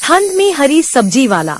ठंड में हरी सब्जी वाला।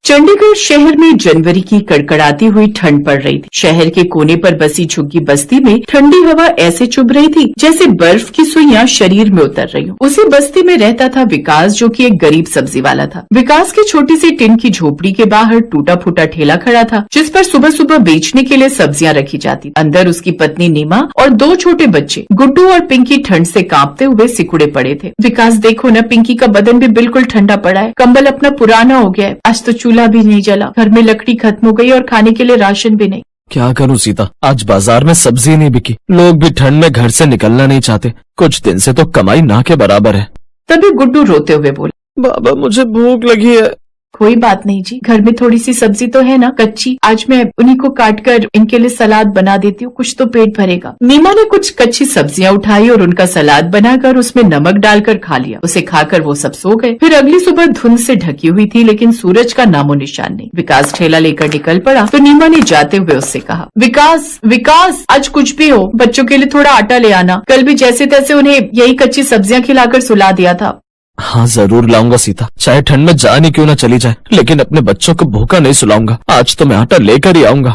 चंडीगढ़ शहर में जनवरी की कड़कड़ाती हुई ठंड पड़ रही थी। शहर के कोने पर बसी झुग्गी बस्ती में ठंडी हवा ऐसे चुभ रही थी जैसे बर्फ की सुइयां शरीर में उतर रही हो। उसी बस्ती में रहता था विकास, जो कि एक गरीब सब्जी वाला था। विकास की छोटी सी टिन की झोपड़ी के बाहर टूटा फूटा ठेला खड़ा था, जिस पर सुबह सुबह बेचने के लिए सब्जियां रखी जाती। अंदर उसकी पत्नी नीमा और दो छोटे बच्चे गुड्डू और पिंकी ठंड से कांपते हुए सिकुड़े पड़े थे। विकास, देखो न, पिंकी का बदन भी बिल्कुल ठंडा पड़ा है, कंबल अपना पुराना हो गया है, आज तो चूल्हा भी नहीं जला, घर में लकड़ी खत्म हो गई और खाने के लिए राशन भी नहीं। क्या करूं सीता, आज बाजार में सब्जी नहीं बिकी, लोग भी ठंड में घर से निकलना नहीं चाहते, कुछ दिन से तो कमाई ना के बराबर है। तभी गुड्डू रोते हुए बोले, बाबा मुझे भूख लगी है। कोई बात नहीं जी, घर में थोड़ी सी सब्जी तो है ना कच्ची, आज मैं उन्हीं को काट कर इनके लिए सलाद बना देती हूँ, कुछ तो पेट भरेगा। नीमा ने कुछ कच्ची सब्जियां उठाई और उनका सलाद बनाकर उसमें नमक डालकर खा लिया। उसे खाकर वो सब सो गए। फिर अगली सुबह धुंध से ढकी हुई थी, लेकिन सूरज का नामो निशान नहीं। विकास ठेला लेकर निकल पड़ा तो नीमा ने जाते हुए उससे कहा, विकास विकास, आज कुछ भी हो बच्चों के लिए थोड़ा आटा ले आना, कल भी जैसे तैसे उन्हें यही कच्ची सब्जियां खिलाकर सुला दिया था। हाँ जरूर लाऊंगा सीता, चाहे ठंड में जान ही क्यों न चली जाए, लेकिन अपने बच्चों को भूखा नहीं सुलाऊंगा, आज तो मैं आटा लेकर ही आऊंगा।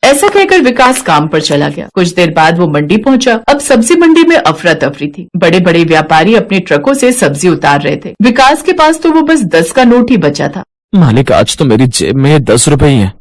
ऐसा कहकर विकास काम पर चला गया। कुछ देर बाद वो मंडी पहुंचा। अब सब्जी मंडी में अफरा तफरी थी। बड़े बड़े व्यापारी अपने ट्रकों से सब्जी उतार रहे थे। विकास के पास तो वो बस 10 का नोट ही बचा था। मालिक, आज तो मेरी जेब में 10 रुपए ही है।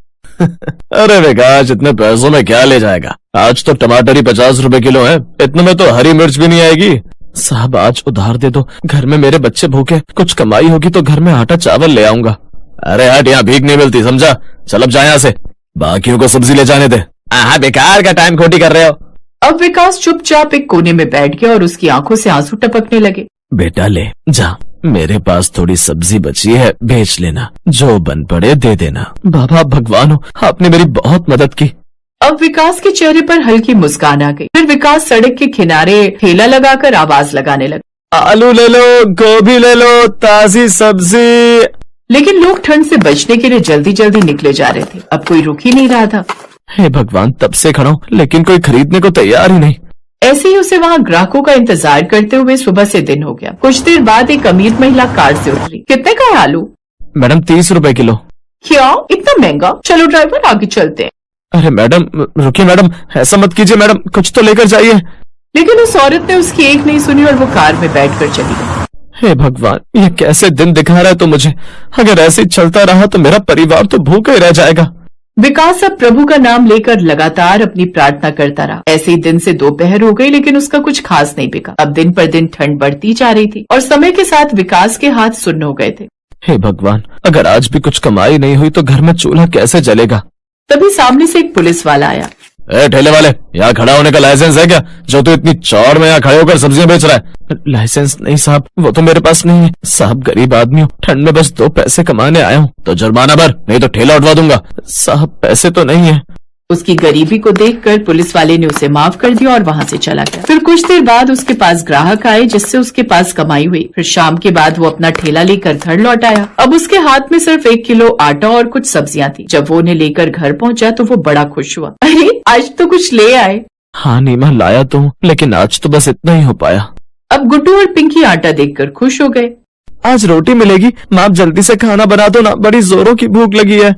अरे विकास, इतने पैसों में क्या ले जाएगा, आज तो टमाटर ही 50 रुपए किलो है, इतने में तो हरी मिर्च भी नहीं आएगी। साहब आज उधार दे दो, घर में मेरे बच्चे भूखे, कुछ कमाई होगी तो घर में आटा चावल ले आऊंगा। अरे हट, यहाँ भीख नहीं मिलती, समझा, चल अब जा यहाँ से, बाकियों को सब्जी ले जाने दे। हाँ, बेकार का टाइम खोटी कर रहे हो। अब विकास चुपचाप एक कोने में बैठ गया और उसकी आंखों से आंसू टपकने लगे। बेटा ले जा, मेरे पास थोड़ी सब्जी बची है, बेच लेना, जो बन पड़े दे देना। बाबा भगवान हो, आपने मेरी बहुत मदद की। अब विकास के चेहरे पर हल्की मुस्कान आ गई। फिर विकास सड़क के किनारे ठेला लगाकर आवाज लगाने लगा, आलू ले लो, गोभी ले लो, ताजी सब्जी। लेकिन लोग ठंड से बचने के लिए जल्दी जल्दी निकले जा रहे थे। अब कोई रुक ही नहीं रहा था। हे भगवान, तब से खड़ा हूं, लेकिन कोई खरीदने को तैयार ही नहीं। ऐसे ही उसे वहाँ ग्राहकों का इंतजार करते हुए सुबह से दिन हो गया। कुछ देर बाद एक अमीर महिला कार से उतरी। कितने का है आलू? मैडम 30 रुपए किलो। क्या इतना महंगा? चलो ड्राइवर आगे चलते हैं। अरे मैडम रुकिए, मैडम ऐसा मत कीजिए, मैडम कुछ तो लेकर जाइए। लेकिन उस औरत ने उसकी एक नहीं सुनी और वो कार में बैठकर चली गई। हे भगवान, ये कैसे दिन दिखा रहा है तो मुझे, अगर ऐसे ही चलता रहा तो मेरा परिवार तो भूखा ही रह जाएगा। विकास अब प्रभु का नाम लेकर लगातार अपनी प्रार्थना करता रहा। ऐसे ही दिन से दोपहर हो गई, लेकिन उसका कुछ खास नहीं बिका। अब दिन पर दिन ठंड बढ़ती जा रही थी और समय के साथ विकास के हाथ सुन्न हो गए थे। हे भगवान, अगर आज भी कुछ कमाई नहीं हुई तो घर में चूल्हा कैसे जलेगा। तभी सामने से एक पुलिस वाला आया। ठेले वाले, यहाँ खड़ा होने का लाइसेंस है क्या, जो तू इतनी चौड़ में यहाँ खड़े होकर सब्जियां बेच रहा है? लाइसेंस नहीं साहब, वो तो मेरे पास नहीं है साहब, गरीब आदमी हूँ, ठंड में बस 2 पैसे कमाने आया हूँ। तो जुर्माना भर, नहीं तो ठेला उठवा दूंगा। साहब पैसे तो नहीं है। उसकी गरीबी को देखकर पुलिस वाले ने उसे माफ कर दिया और वहाँ से चला गया। फिर कुछ देर बाद उसके पास ग्राहक आए, जिससे उसके पास कमाई हुई। फिर शाम के बाद वो अपना ठेला लेकर घर लौट आया। अब उसके हाथ में सिर्फ 1 किलो आटा और कुछ सब्जियां थी। जब वो उन्हें लेकर घर पहुंचा तो वो बड़ा खुश हुआ। अरे आज तो कुछ ले आए। हाँ नीमा, लाया तो हूँ, लेकिन आज तो बस इतना ही हो पाया। अब गुड्डू और पिंकी आटा देखकर खुश हो गए। आज रोटी मिलेगी, माँ आप जल्दी से खाना बना दो ना, बड़ी जोरों की भूख लगी है।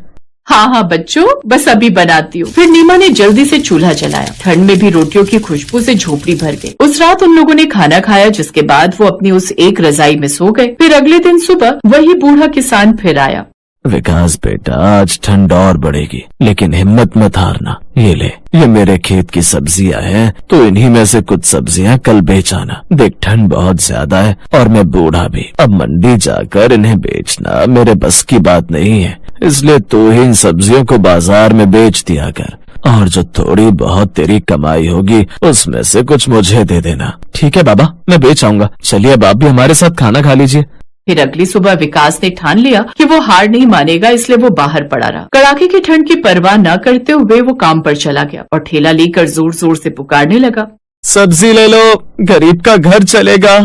हाँ बच्चों, बस अभी बनाती हूँ। फिर नीमा ने जल्दी से चूल्हा जलाया। ठंड में भी रोटियों की खुशबू से झोपड़ी भर गई। उस रात उन लोगों ने खाना खाया, जिसके बाद वो अपनी उस एक रजाई में सो गए। फिर अगले दिन सुबह वही बूढ़ा किसान फिर आया। विकास बेटा, आज ठंड और बढ़ेगी, लेकिन हिम्मत मत हारना। ये ले, ये मेरे खेत की सब्जियां हैं, तो इन्हीं में से कुछ सब्जियां कल बेच आना। देख ठंड बहुत ज्यादा है और मैं बूढ़ा भी, अब मंडी जाकर इन्हें बेचना मेरे बस की बात नहीं है, इसलिए तू ही इन सब्जियों को बाजार में बेच दिया कर, और जो थोड़ी बहुत तेरी कमाई होगी उसमें से कुछ मुझे दे देना। ठीक है बाबा, मैं बेच आऊंगा। चलिए अब आप भी हमारे साथ खाना खा लीजिए। फिर अगली सुबह विकास ने ठान लिया कि वो हार नहीं मानेगा, इसलिए वो बाहर पड़ा रहा। कड़ाके की ठंड की परवाह न करते हुए वो काम पर चला गया और ठेला लेकर जोर जोर से पुकारने लगा, सब्जी ले लो, गरीब का घर चलेगा।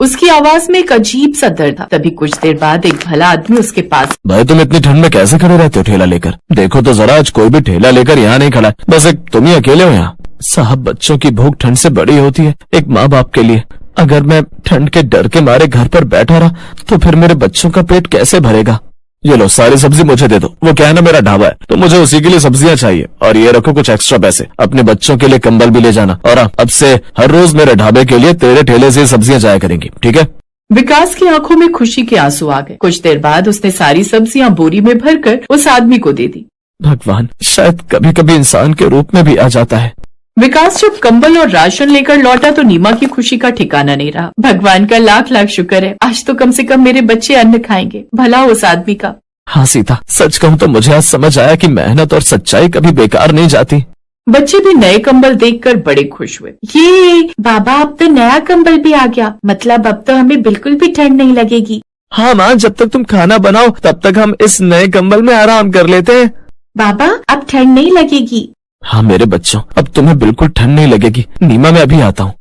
उसकी आवाज में एक अजीब सा दर्द था। तभी कुछ देर बाद एक भला आदमी उसके पास। भाई तुम इतनी ठंड में कैसे खड़े रहते हो ठेला लेकर? देखो तो जरा, आज कोई भी ठेला लेकर यहाँ नहीं खड़ा है, बस एक तुम ही अकेले हो यहाँ। साहब, बच्चों की भूख ठंड से बड़ी होती है, एक माँ बाप के लिए। अगर मैं ठंड के डर के मारे घर पर बैठा रहा तो फिर मेरे बच्चों का पेट कैसे भरेगा। ये लो, सारी सब्जी मुझे दे दो। वो क्या है ना, मेरा ढाबा है तो मुझे उसी के लिए सब्जियां चाहिए। और ये रखो कुछ एक्स्ट्रा पैसे, अपने बच्चों के लिए कंबल भी ले जाना। और हाँ, अब से हर रोज मेरे ढाबे के लिए तेरे ठेले से सब्जियां जाया करेंगी, ठीक है। विकास की आंखों में खुशी के आंसू आ गए। कुछ देर बाद उसने सारी सब्जियां बोरी में भरकर उस आदमी को दे दी। भगवान शायद कभी कभी इंसान के रूप में भी आ जाता है। विकास जब कंबल और राशन लेकर लौटा तो नीमा की खुशी का ठिकाना नहीं रहा। भगवान का लाख लाख शुक्र है, आज तो कम से कम मेरे बच्चे अन्न खाएंगे। भला उस आदमी का। हाँ सीता, सच कहूँ तो मुझे आज समझ आया कि मेहनत और सच्चाई कभी बेकार नहीं जाती। बच्चे भी नए कंबल देखकर बड़े खुश हुए। ये बाबा, अब तो नया कंबल भी आ गया, मतलब अब तो हमें बिल्कुल भी ठंड नहीं लगेगी। हाँ माँ, जब तक तुम खाना बनाओ तब तक हम इस नए कंबल में आराम कर लेते हैं। बाबा, अब ठंड नहीं लगेगी। हाँ मेरे बच्चों, अब तुम्हें बिल्कुल ठंड नहीं लगेगी। नीमा, मैं अभी आता हूँ।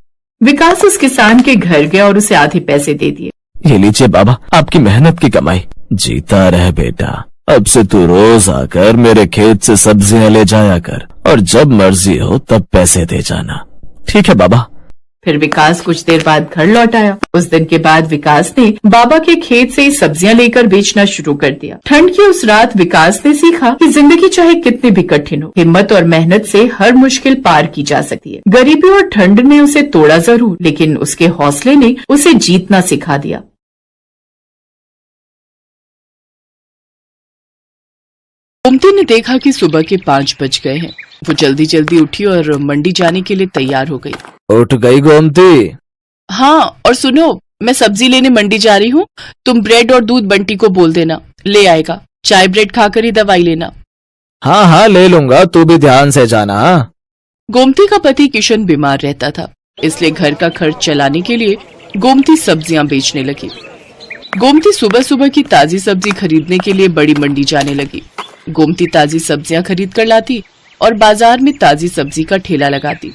विकास उस किसान के घर गया और उसे आधे पैसे दे दिए। ये लीजिए बाबा, आपकी मेहनत की कमाई। जीता रह बेटा, अब से तू रोज आकर मेरे खेत से सब्जियां ले जाया कर और जब मर्जी हो तब पैसे दे जाना, ठीक है बाबा। फिर विकास कुछ देर बाद घर लौट आया। उस दिन के बाद विकास ने बाबा के खेत से सब्जियां लेकर बेचना शुरू कर दिया। ठंड की उस रात विकास ने सीखा कि जिंदगी चाहे कितनी भी कठिन हो, हिम्मत और मेहनत से हर मुश्किल पार की जा सकती है। गरीबी और ठंड ने उसे तोड़ा जरूर, लेकिन उसके हौसले ने उसे जीतना सिखा दिया। गोमती ने देखा कि सुबह के 5 बज गए हैं। वो जल्दी जल्दी उठी और मंडी जाने के लिए तैयार हो गई। उठ गई गोमती? हाँ, और सुनो, मैं सब्जी लेने मंडी जा रही हूँ। तुम ब्रेड और दूध बंटी को बोल देना, ले आएगा। चाय ब्रेड खाकर ही दवाई लेना। हाँ हाँ ले लूंगा, तू भी ध्यान से जाना। गोमती का पति किशन बीमार रहता था, इसलिए घर का खर्च चलाने के लिए गोमती सब्जियां बेचने लगी। गोमती सुबह सुबह की ताजी सब्जी खरीदने के लिए बड़ी मंडी जाने लगी। गोमती ताजी सब्जियां खरीद कर लाती और बाजार में ताजी सब्जी का ठेला लगाती।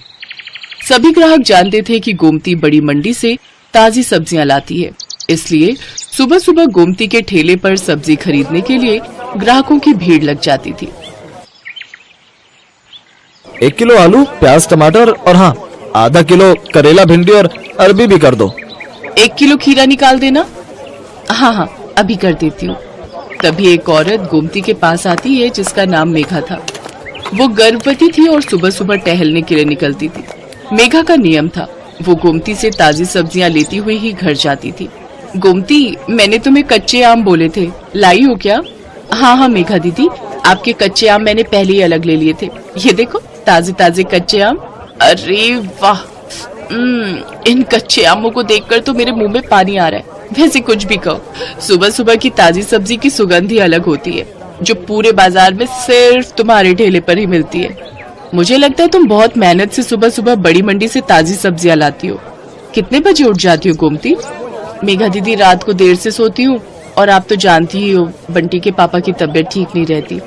सभी ग्राहक जानते थे कि गोमती बड़ी मंडी से ताजी सब्जियां लाती है, इसलिए सुबह सुबह गोमती के ठेले पर सब्जी खरीदने के लिए ग्राहकों की भीड़ लग जाती थी। 1 किलो आलू, प्याज, टमाटर और हाँ, आधा किलो करेला, भिंडी और अरबी भी कर दो। 1 किलो खीरा निकाल देना। हाँ हाँ, अभी कर देती हूँ। तभी एक औरत गोमती के पास आती है जिसका नाम मेघा था। वो गर्भवती थी और सुबह सुबह टहलने के लिए निकलती थी। मेघा का नियम था, वो गोमती से ताजी सब्जियां लेती हुई ही घर जाती थी। गोमती, मैंने तुम्हें कच्चे आम बोले थे, लाई हो क्या? हाँ हाँ मेघा दीदी, आपके कच्चे आम मैंने पहले ही अलग ले लिए थे। ये देखो ताजे ताजे कच्चे आम। अरे वाह, इन कच्चे आमों को देखकर तो मेरे मुंह में पानी आ रहा है। वैसे कुछ भी कहो, सुबह सुबह की ताजी सब्जी की सुगंध ही अलग होती है, जो पूरे बाजार में सिर्फ तुम्हारे ठेले पर ही मिलती है। मुझे लगता है तुम बहुत मेहनत से सुबह सुबह बड़ी मंडी से ताजी सब्जियां लाती हो। कितने बजे उठ जाती हो गोमती? मेघा दीदी, रात को देर से सोती हूँ और आप तो जानती ही हो, बंटी के पापा की तबीयत ठीक नहीं रहती।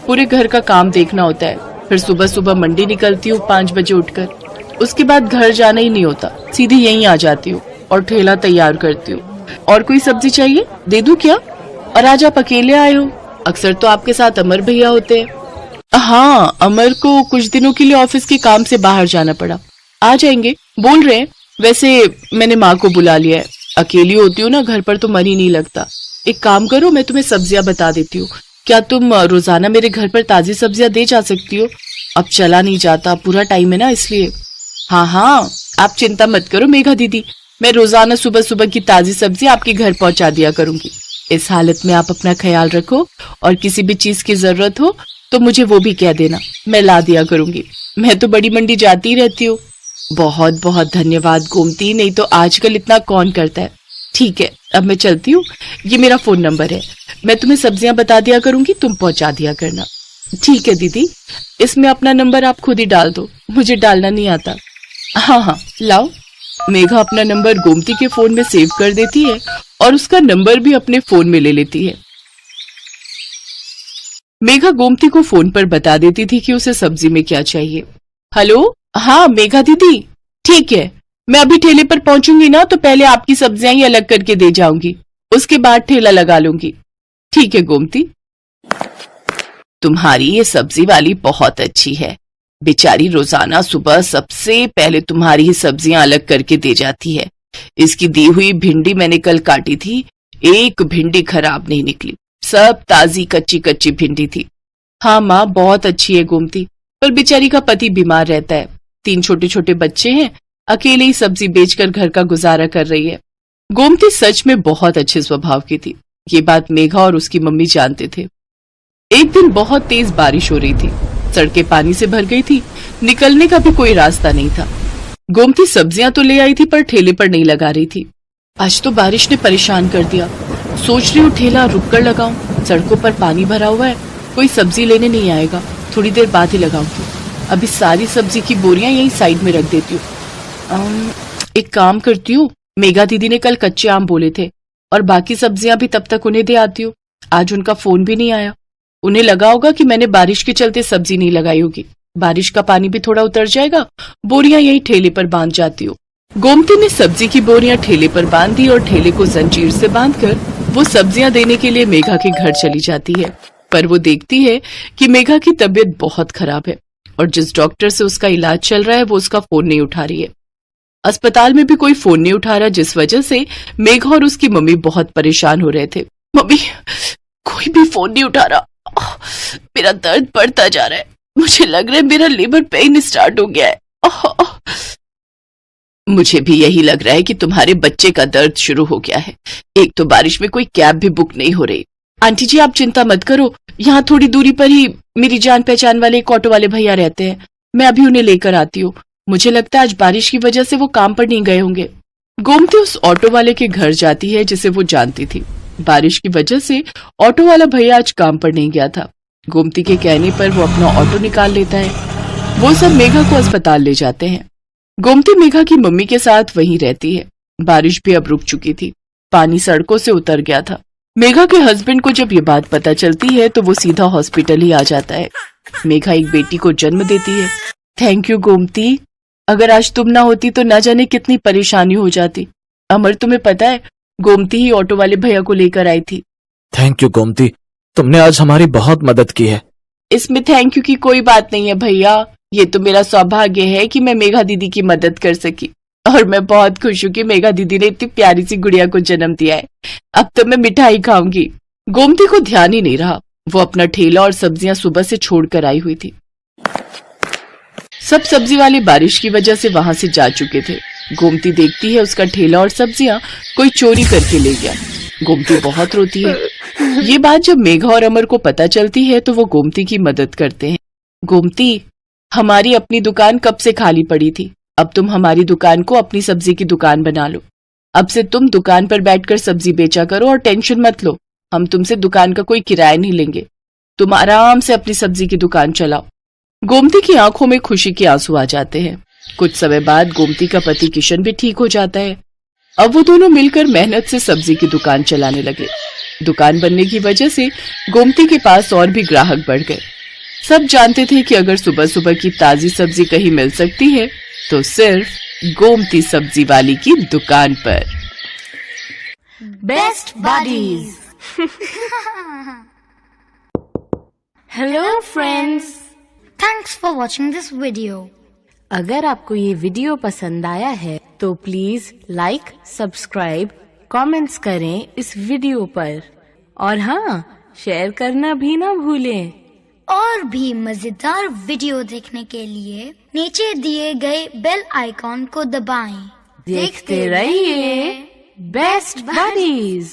पूरे घर का काम देखना होता है, फिर सुबह सुबह मंडी निकलती हूँ 5 बजे उठकर। उसके बाद घर जाना ही नहीं होता, सीधे यहीं आ जाती हूँ और ठेला तैयार करती हूँ। और कोई सब्जी चाहिए, दे दूं क्या? और आज आप अकेले आए हो, अक्सर तो आपके साथ अमर भैया होते हैं। हाँ, अमर को कुछ दिनों के लिए ऑफिस के काम से बाहर जाना पड़ा, आ जाएंगे बोल रहे हैं। वैसे मैंने माँ को बुला लिया है, अकेली होती हूँ ना घर पर तो मन ही नहीं लगता। एक काम करो, मैं तुम्हें सब्जियां बता देती हूँ, क्या तुम रोजाना मेरे घर पर ताजी सब्जियां दे जा सकती हो? अब चला नहीं जाता, पूरा टाइम है ना इसलिए। हाँ हाँ, आप चिंता मत करो मेघा दीदी, मैं रोजाना सुबह सुबह की ताजी सब्जी आपके घर पहुंचा दिया करूंगी। इस हालत में आप अपना ख्याल रखो और किसी भी चीज की जरूरत हो तो मुझे वो भी कह देना, मैं ला दिया करूंगी। मैं तो बड़ी मंडी जाती रहती हूँ। बहुत बहुत धन्यवाद गोमती, नहीं तो आजकल इतना कौन करता है। ठीक है, अब मैं चलती हूँ, ये मेरा फोन नंबर है, मैं तुम्हें सब्जियां बता दिया करूंगी, तुम पहुंचा दिया करना। ठीक है दीदी, इसमें अपना नंबर आप खुद ही डाल दो, मुझे डालना नहीं आता। हाँ हाँ लाओ। मेघा अपना नंबर गोमती के फोन में सेव कर देती है और उसका नंबर भी अपने फोन में ले लेती है। मेघा गोमती को फोन पर बता देती थी कि उसे सब्जी में क्या चाहिए। हेलो, हाँ मेघा दीदी, ठीक है, मैं अभी ठेले पर पहुंचूंगी ना तो पहले आपकी सब्जियां ही अलग करके दे जाऊंगी, उसके बाद ठेला लगा लूंगी। ठीक है गोमती, तुम्हारी ये सब्जी वाली बहुत अच्छी है, बेचारी रोजाना सुबह सबसे पहले तुम्हारी ही सब्जियां अलग करके दे जाती है। इसकी दी हुई भिंडी मैंने कल काटी थी, एक भिंडी खराब नहीं निकली, सब ताजी कच्ची कच्ची भिंडी थी। हाँ माँ, बहुत अच्छी है गोमती, पर बेचारी का पति बीमार रहता है, 3 छोटे छोटे बच्चे हैं, अकेले ही सब्जी बेचकर घर का गुजारा कर रही है। गोमती सच में बहुत अच्छे स्वभाव की थी। ये बात मेघा और उसकी मम्मी जानते थे। एक दिन बहुत तेज बारिश हो रही थी, सड़कें पानी से भर गई थी, निकलने का भी कोई रास्ता नहीं था। गोमती सब्जियां तो ले आई थी पर ठेले पर नहीं लगा रही थी। आज तो बारिश ने परेशान कर दिया। सोच रही हूँ ठेला रुक कर लगाऊं, सड़कों पर पानी भरा हुआ है, कोई सब्जी लेने नहीं आएगा, थोड़ी देर बाद ही लगाऊंगी। अभी सारी सब्जी की बोरियां यहीं साइड में रख देती हूँ। एक काम करती हूँ, मेघा दीदी ने कल कच्चे आम बोले थे और बाकी सब्जियां भी तब तक उन्हें दे आती हूँ। आज उनका फोन भी नहीं आया, उन्हें लगा होगा कि मैंने बारिश के चलते सब्जी नहीं लगाई होगी। बारिश का पानी भी थोड़ा उतर जाएगा, बोरियां यहीं ठेले पर बांध जाती हूँ। गोमती ने सब्जी की बोरियां ठेले पर बांध दी और ठेले को जंजीर से बांधकर वो सब्जियां देने के लिए मेघा के घर चली जाती है। पर वो देखती है कि मेघा की तबीयत बहुत खराब है और जिस डॉक्टर से उसका इलाज चल रहा है वो उसका फोन नहीं उठा रही है। अस्पताल में भी कोई फोन नहीं उठा रहा, जिस वजह से मेघा और उसकी मम्मी बहुत परेशान हो रहे थे। मम्मी, कोई भी फोन नहीं उठा रहा, मेरा दर्द बढ़ता जा रहा है, मुझे लग रहा है मेरा लेबर पेन स्टार्ट हो गया है। मुझे भी यही लग रहा है कि तुम्हारे बच्चे का दर्द शुरू हो गया है। एक तो बारिश में कोई कैब भी बुक नहीं हो रही। आंटी जी, आप चिंता मत करो, यहाँ थोड़ी दूरी पर ही मेरी जान पहचान वाले एक ऑटो वाले भैया रहते हैं, मैं अभी उन्हें लेकर आती हूँ। मुझे लगता है आज बारिश की वजह से वो काम पर नहीं गए होंगे। गोमती उस ऑटो वाले के घर जाती है जिसे वो जानती थी। बारिश की वजह से ऑटो वाला भैया आज काम पर नहीं गया था। गोमती के कहने पर वो अपना ऑटो निकाल लेता है। वो सब मेघा को अस्पताल ले जाते हैं। गोमती मेघा की मम्मी के साथ वहीं रहती है। बारिश भी अब रुक चुकी थी, पानी सड़कों से उतर गया था। मेघा के हस्बैंड को जब ये बात पता चलती है तो वो सीधा हॉस्पिटल ही आ जाता है। मेघा एक बेटी को जन्म देती है। थैंक यू गोमती, अगर आज तुम ना होती तो ना जाने कितनी परेशानी हो जाती। अमर, तुम्हें पता है गोमती ही ऑटो वाले भैया को लेकर आई थी। थैंक यू गोमती, तुमने आज हमारी बहुत मदद की है। इसमें थैंक यू की कोई बात नहीं है भैया, ये तो मेरा सौभाग्य है कि मैं मेघा दीदी की मदद कर सकी और मैं बहुत खुश हूँ कि मेघा दीदी ने इतनी प्यारी सी गुड़िया को जन्म दिया है। अब तो मैं मिठाई खाऊंगी। गोमती को ध्यान ही नहीं रहा, वो अपना ठेला और सब्जियां सुबह से छोड़कर आई हुई थी। सब सब्जी वाले बारिश की वजह से वहां से जा चुके थे। गोमती देखती है उसका ठेला और सब्जियां कोई चोरी करके ले गया। गोमती बहुत रोती है। ये बात जब मेघा और अमर को पता चलती है तो वो गोमती की मदद करते हैं। गोमती, हमारी अपनी दुकान कब से खाली पड़ी थी, अब तुम हमारी दुकान को अपनी सब्जी की दुकान बना लो। अब से तुम दुकान पर बैठकर सब्जी बेचा करो और टेंशन मत लो, हम तुमसे दुकान का कोई किराया नहीं लेंगे, तुम आराम से अपनी सब्जी की दुकान चलाओ। गोमती की आंखों में खुशी के आंसू आ जाते हैं। कुछ समय बाद गोमती का पति किशन भी ठीक हो जाता है। अब वो दोनों मिलकर मेहनत से सब्जी की दुकान चलाने लगे। दुकान बनने की वजह से गोमती के पास और भी ग्राहक बढ़ गए। सब जानते थे कि अगर सुबह सुबह की ताजी सब्जी कहीं मिल सकती है तो सिर्फ गोमती सब्जी वाली की दुकान पर। Best buddies. Hello friends, thanks for watching this video. अगर आपको ये वीडियो पसंद आया है तो प्लीज लाइक, सब्सक्राइब, कमेंट्स करें इस वीडियो पर और हाँ, शेयर करना भी ना भूलें। और भी मजेदार वीडियो देखने के लिए नीचे दिए गए बेल आइकॉन को दबाएं। देखते रहिए बेस्ट बडीज।